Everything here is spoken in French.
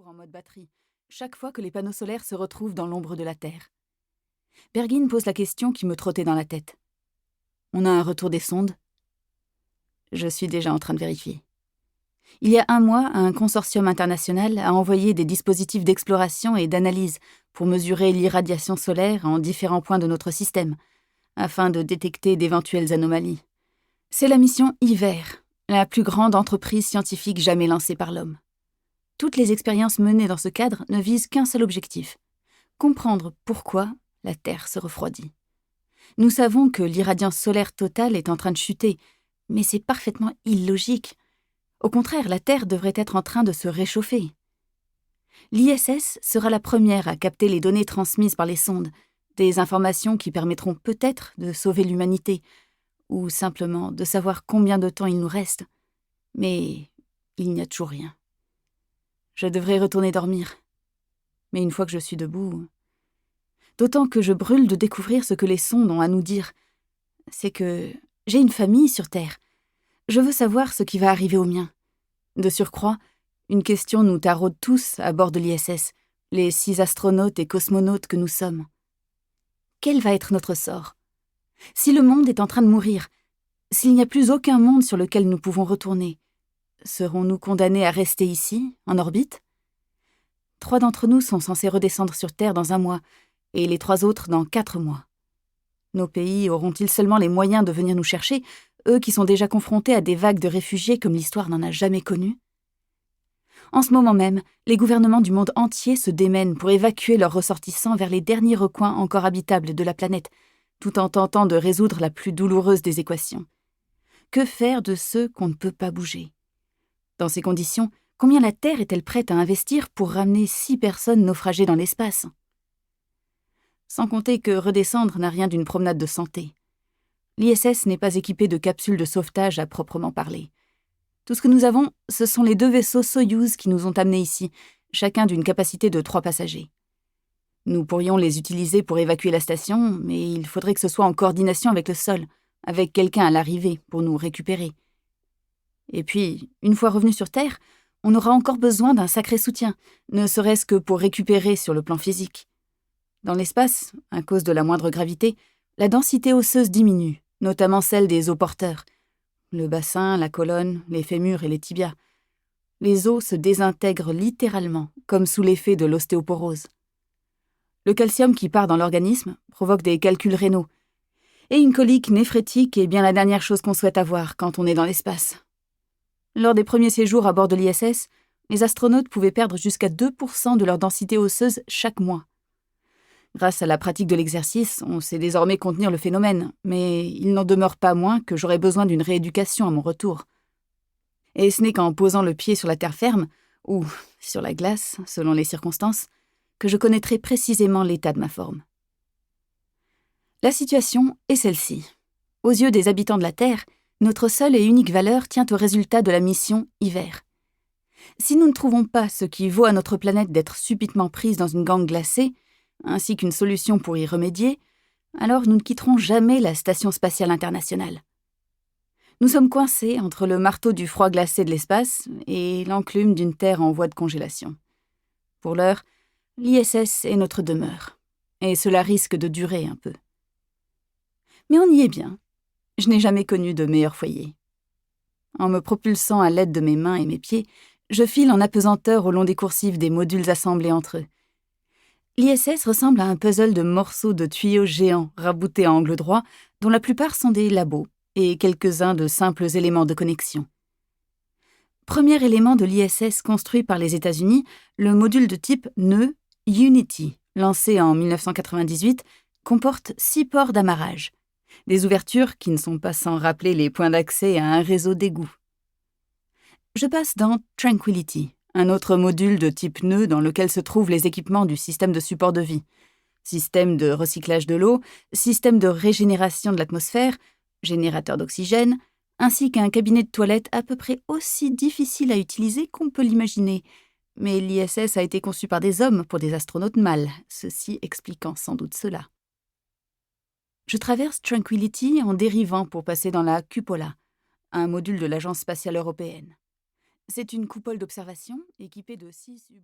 en mode batterie, chaque fois que les panneaux solaires se retrouvent dans l'ombre de la Terre. Bergin pose la question qui me trottait dans la tête. On a un retour des sondes ? Je suis déjà en train de vérifier. Il y a 1 mois, un consortium international a envoyé des dispositifs d'exploration et d'analyse pour mesurer l'irradiation solaire en différents points de notre système, afin de détecter d'éventuelles anomalies. C'est la mission IVER, la plus grande entreprise scientifique jamais lancée par l'homme. Toutes les expériences menées dans ce cadre ne visent qu'un seul objectif : comprendre pourquoi la Terre se refroidit. Nous savons que l'irradiance solaire totale est en train de chuter, mais c'est parfaitement illogique. Au contraire, la Terre devrait être en train de se réchauffer. L'ISS sera la première à capter les données transmises par les sondes, des informations qui permettront peut-être de sauver l'humanité, ou simplement de savoir combien de temps il nous reste. Mais il n'y a toujours rien. Je devrais retourner dormir. Mais une fois que je suis debout... D'autant que je brûle de découvrir ce que les sondes ont à nous dire. C'est que j'ai une famille sur Terre. Je veux savoir ce qui va arriver au mien. De surcroît, une question nous taraude tous à bord de l'ISS, les 6 astronautes et cosmonautes que nous sommes. Quel va être notre sort ? Si le monde est en train de mourir, s'il n'y a plus aucun monde sur lequel nous pouvons retourner, serons-nous condamnés à rester ici, en orbite ? 3 d'entre nous sont censés redescendre sur Terre dans 1 mois, et les 3 autres dans 4 mois. Nos pays auront-ils seulement les moyens de venir nous chercher, eux qui sont déjà confrontés à des vagues de réfugiés comme l'histoire n'en a jamais connu ? En ce moment même, les gouvernements du monde entier se démènent pour évacuer leurs ressortissants vers les derniers recoins encore habitables de la planète, tout en tentant de résoudre la plus douloureuse des équations. Que faire de ceux qu'on ne peut pas bouger ? Dans ces conditions, combien la Terre est-elle prête à investir pour ramener 6 personnes naufragées dans l'espace ? Sans compter que redescendre n'a rien d'une promenade de santé. L'ISS n'est pas équipé de capsules de sauvetage à proprement parler. Tout ce que nous avons, ce sont les 2 vaisseaux Soyouz qui nous ont amenés ici, chacun d'une capacité de 3 passagers. Nous pourrions les utiliser pour évacuer la station, mais il faudrait que ce soit en coordination avec le sol, avec quelqu'un à l'arrivée pour nous récupérer. Et puis, une fois revenus sur Terre, on aura encore besoin d'un sacré soutien, ne serait-ce que pour récupérer sur le plan physique. Dans l'espace, à cause de la moindre gravité, la densité osseuse diminue, notamment celle des os porteurs. Le bassin, la colonne, les fémurs et les tibias. Les os se désintègrent littéralement, comme sous l'effet de l'ostéoporose. Le calcium qui part dans l'organisme provoque des calculs rénaux. Et une colique néphrétique est bien la dernière chose qu'on souhaite avoir quand on est dans l'espace. Lors des premiers séjours à bord de l'ISS, les astronautes pouvaient perdre jusqu'à 2% de leur densité osseuse chaque mois. Grâce à la pratique de l'exercice, on sait désormais contenir le phénomène, mais il n'en demeure pas moins que j'aurai besoin d'une rééducation à mon retour. Et ce n'est qu'en posant le pied sur la terre ferme, ou sur la glace, selon les circonstances, que je connaîtrai précisément l'état de ma forme. La situation est celle-ci. Aux yeux des habitants de la Terre, notre seule et unique valeur tient au résultat de la mission IVER. Si nous ne trouvons pas ce qui vaut à notre planète d'être subitement prise dans une gangue glacée, ainsi qu'une solution pour y remédier, alors nous ne quitterons jamais la Station spatiale internationale. Nous sommes coincés entre le marteau du froid glacé de l'espace et l'enclume d'une Terre en voie de congélation. Pour l'heure, l'ISS est notre demeure, et cela risque de durer un peu. Mais on y est bien. Je n'ai jamais connu de meilleur foyer. En me propulsant à l'aide de mes mains et mes pieds, je file en apesanteur au long des coursives des modules assemblés entre eux. L'ISS ressemble à un puzzle de morceaux de tuyaux géants raboutés à angle droit, dont la plupart sont des labos, et quelques-uns de simples éléments de connexion. Premier élément de l'ISS construit par les États-Unis, le module de type nœud Unity, lancé en 1998, comporte 6 ports d'amarrage, des ouvertures qui ne sont pas sans rappeler les points d'accès à un réseau d'égouts. Je passe dans Tranquility, un autre module de type nœud dans lequel se trouvent les équipements du système de support de vie. Système de recyclage de l'eau, système de régénération de l'atmosphère, générateur d'oxygène, ainsi qu'un cabinet de toilette à peu près aussi difficile à utiliser qu'on peut l'imaginer. Mais l'ISS a été conçu par des hommes pour des astronautes mâles, ceci expliquant sans doute cela. Je traverse Tranquility en dérivant pour passer dans la Cupola, un module de l'Agence spatiale européenne. C'est une coupole d'observation équipée de 6 hublots.